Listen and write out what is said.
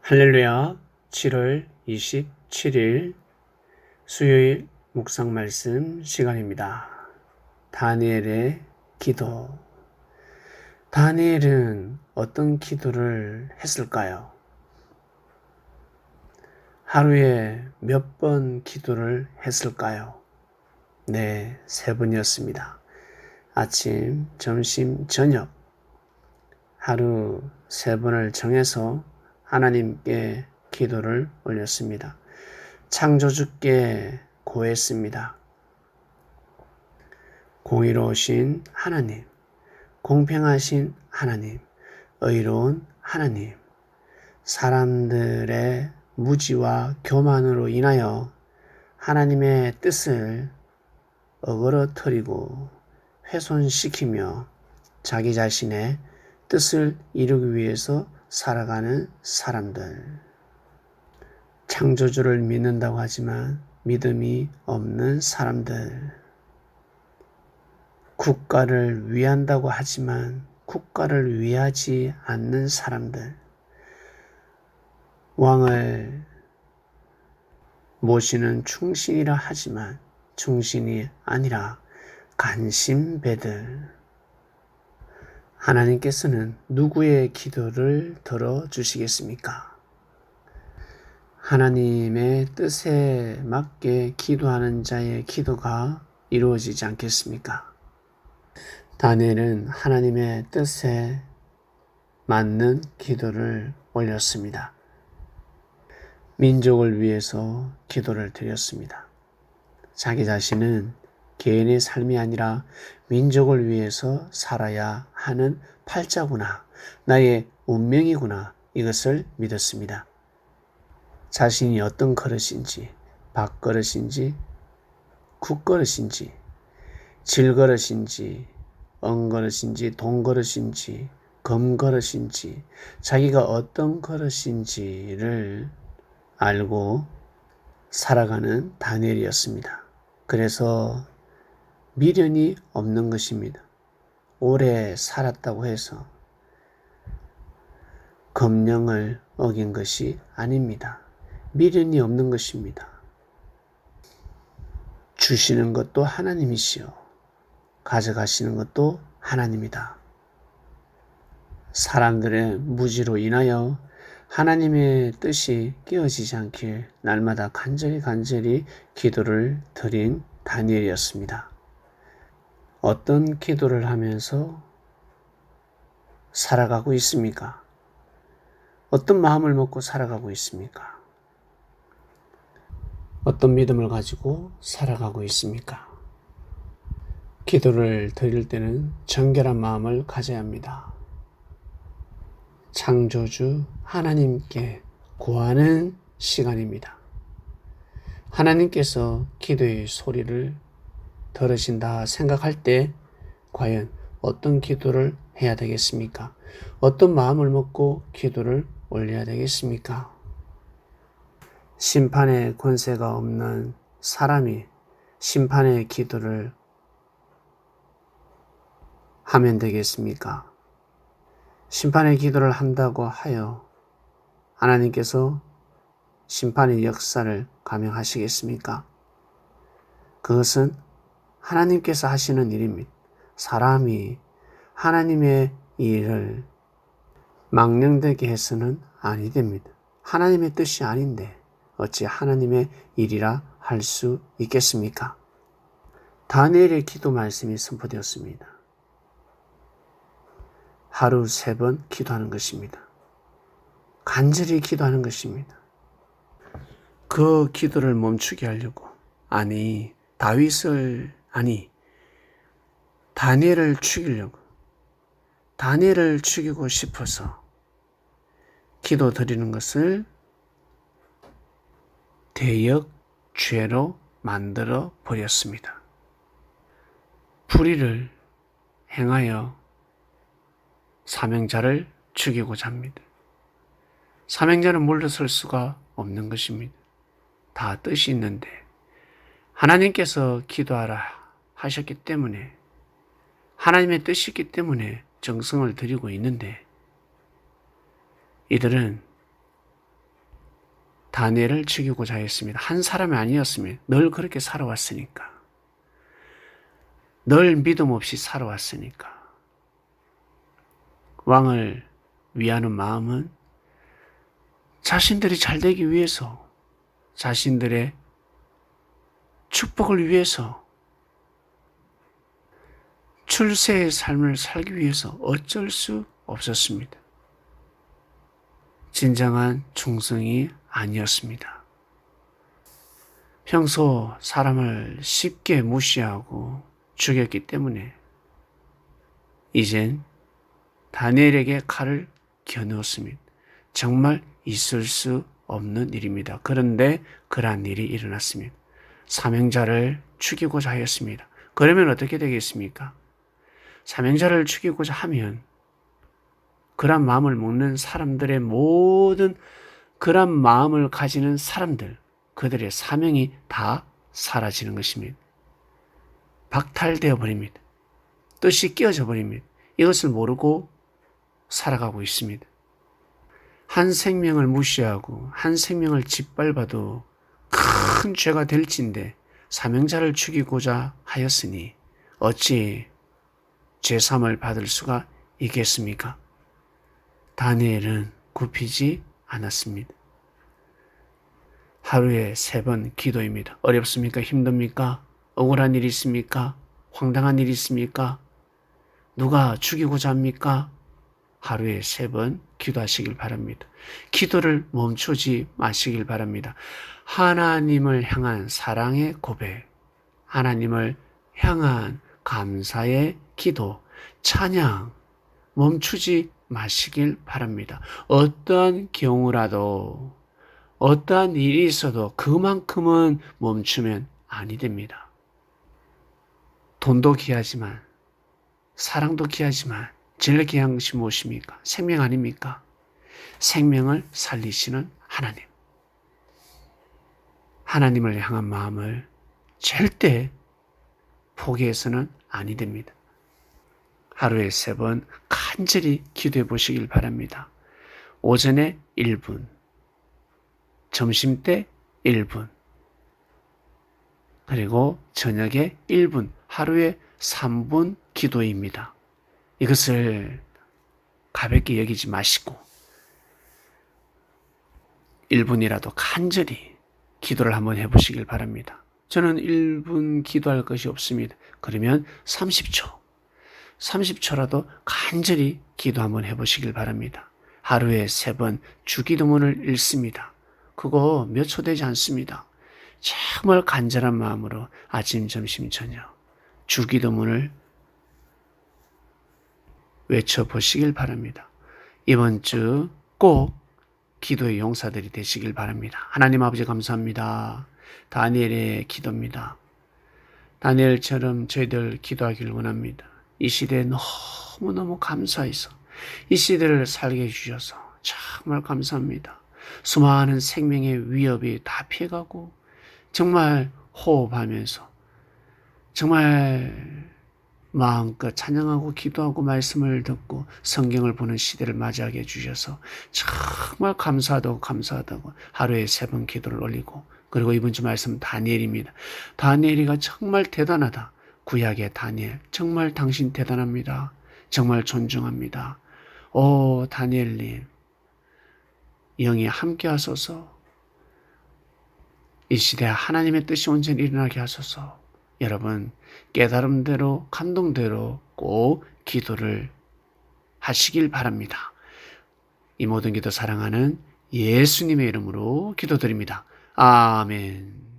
할렐루야. 7월 27일 수요일 묵상 말씀 시간입니다. 다니엘의 기도. 다니엘은 어떤 기도를 했을까요? 하루에 몇 번 기도를 했을까요? 네, 3번이었습니다. 아침, 점심, 저녁. 하루 3번을 정해서 하나님께 기도를 올렸습니다. 창조주께 고했습니다. 공의로우신 하나님, 공평하신 하나님, 의로운 하나님, 사람들의 무지와 교만으로 인하여 하나님의 뜻을 어그러뜨리고 훼손시키며 자기 자신의 뜻을 이루기 위해서 살아가는 사람들. 창조주를 믿는다고 하지만 믿음이 없는 사람들. 국가를 위한다고 하지만 국가를 위하지 않는 사람들. 왕을 모시는 충신이라 하지만 충신이 아니라 간신배들. 하나님께서는 누구의 기도를 들어주시겠습니까? 하나님의 뜻에 맞게 기도하는 자의 기도가 이루어지지 않겠습니까? 다니엘은 하나님의 뜻에 맞는 기도를 올렸습니다. 민족을 위해서 기도를 드렸습니다. 자기 자신은 개인의 삶이 아니라 민족을 위해서 살아야 하는 팔자구나, 나의 운명이구나, 이것을 믿었습니다. 자신이 어떤 그릇인지, 밥그릇인지, 국그릇인지, 질그릇인지, 은그릇인지, 돈그릇인지, 금그릇인지, 자기가 어떤 그릇인지를 알고 살아가는 다니엘이었습니다. 그래서 미련이 없는 것입니다. 오래 살았다고 해서 금령을 어긴 것이 아닙니다. 미련이 없는 것입니다. 주시는 것도 하나님이시요, 가져가시는 것도 하나님이다. 사람들의 무지로 인하여 하나님의 뜻이 깨어지지 않길 날마다 간절히 기도를 드린 다니엘이었습니다. 어떤 기도를 하면서 살아가고 있습니까? 어떤 마음을 먹고 살아가고 있습니까? 어떤 믿음을 가지고 살아가고 있습니까? 기도를 드릴 때는 정결한 마음을 가져야 합니다. 창조주 하나님께 구하는 시간입니다. 하나님께서 기도의 소리를 들으신다 생각할 때 과연 어떤 기도를 해야 되겠습니까? 어떤 마음을 먹고 기도를 올려야 되겠습니까? 심판의 권세가 없는 사람이 심판의 기도를 하면 되겠습니까? 심판의 기도를 한다고 하여 하나님께서 심판의 역사를 감행하시겠습니까? 그것은 하나님께서 하시는 일입니다. 사람이 하나님의 일을 망령되게 해서는 아니 됩니다. 하나님의 뜻이 아닌데 어찌 하나님의 일이라 할 수 있겠습니까? 다니엘의 기도 말씀이 선포되었습니다. 하루 3번 기도하는 것입니다. 간절히 기도하는 것입니다. 그 기도를 멈추게 하려고 다니엘을 죽이려고, 다니엘을 죽이고 싶어서 기도 드리는 것을 대역죄로 만들어 버렸습니다. 불의를 행하여 사명자를 죽이고자 합니다. 사명자는 물러설 수가 없는 것입니다. 다 뜻이 있는데 하나님께서 기도하라 하셨기 때문에, 하나님의 뜻이 있기 때문에 정성을 들이고 있는데 이들은 다니엘을 죽이고자 했습니다. 한 사람이 아니었습니다. 늘 그렇게 살아왔으니까. 늘 믿음 없이 살아왔으니까. 왕을 위하는 마음은 자신들이 잘 되기 위해서, 자신들의 축복을 위해서, 출세의 삶을 살기 위해서 어쩔 수 없었습니다. 진정한 충성이 아니었습니다. 평소 사람을 쉽게 무시하고 죽였기 때문에 이젠 다니엘에게 칼을 겨누었습니다. 정말 있을 수 없는 일입니다. 그런데 그러한 일이 일어났습니다. 사명자를 죽이고자 하였습니다. 그러면 어떻게 되겠습니까? 사명자를 죽이고자 하면 그런 마음을 먹는 사람들의 모든 그런 마음을 가지는 사람들, 그들의 사명이 다 사라지는 것입니다. 박탈되어 버립니다. 뜻이 끼어져 버립니다. 이것을 모르고 살아가고 있습니다. 한 생명을 무시하고 한 생명을 짓밟아도 큰 죄가 될진데 사명자를 죽이고자 하였으니 어찌 죄사함을 받을 수가 있겠습니까? 다니엘은 굽히지 않았습니다. 하루에 3번 기도입니다. 어렵습니까? 힘듭니까? 억울한 일이 있습니까? 황당한 일이 있습니까? 누가 죽이고자 합니까? 하루에 3번 기도하시길 바랍니다. 기도를 멈추지 마시길 바랍니다. 하나님을 향한 사랑의 고백, 하나님을 향한 감사의 기도, 찬양 멈추지 마시길 바랍니다. 어떠한 경우라도 어떠한 일이 있어도 그만큼은 멈추면 아니 됩니다. 돈도 귀하지만 사랑도 귀하지만 제일 귀한 것이 무엇입니까? 생명 아닙니까? 생명을 살리시는 하나님. 하나님을 향한 마음을 절대 포기해서는 아니 됩니다. 하루에 3번 간절히 기도해 보시길 바랍니다. 오전에 1분, 점심때 1분, 그리고 저녁에 1분, 하루에 3분 기도입니다. 이것을 가볍게 여기지 마시고 1분이라도 간절히 기도를 한번 해보시길 바랍니다. 저는 1분 기도할 것이 없습니다. 그러면 30초라도 간절히 기도 한번 해보시길 바랍니다. 하루에 3번 주기도문을 읽습니다. 그거 몇 초 되지 않습니다. 정말 간절한 마음으로 아침, 점심, 저녁 주기도문을 외쳐보시길 바랍니다. 이번 주 꼭 기도의 용사들이 되시길 바랍니다. 하나님 아버지 감사합니다. 다니엘의 기도입니다. 다니엘처럼 저희들 기도하기를 원합니다. 이 시대에 너무너무 감사해서 이 시대를 살게 해주셔서 정말 감사합니다. 수많은 생명의 위협이 다 피해가고 정말 호흡하면서 정말 마음껏 찬양하고 기도하고 말씀을 듣고 성경을 보는 시대를 맞이하게 해주셔서 정말 감사하다고 하루에 3번 기도를 올리고 그리고 이번 주 말씀 다니엘입니다. 다니엘이가 정말 대단하다. 구약의 다니엘 정말 당신 대단합니다. 정말 존중합니다. 오 다니엘님 영이 함께 하소서. 이 시대에 하나님의 뜻이 온전히 일어나게 하소서. 여러분 깨달음대로 감동대로 꼭 기도를 하시길 바랍니다. 이 모든 기도 사랑하는 예수님의 이름으로 기도드립니다. 아멘.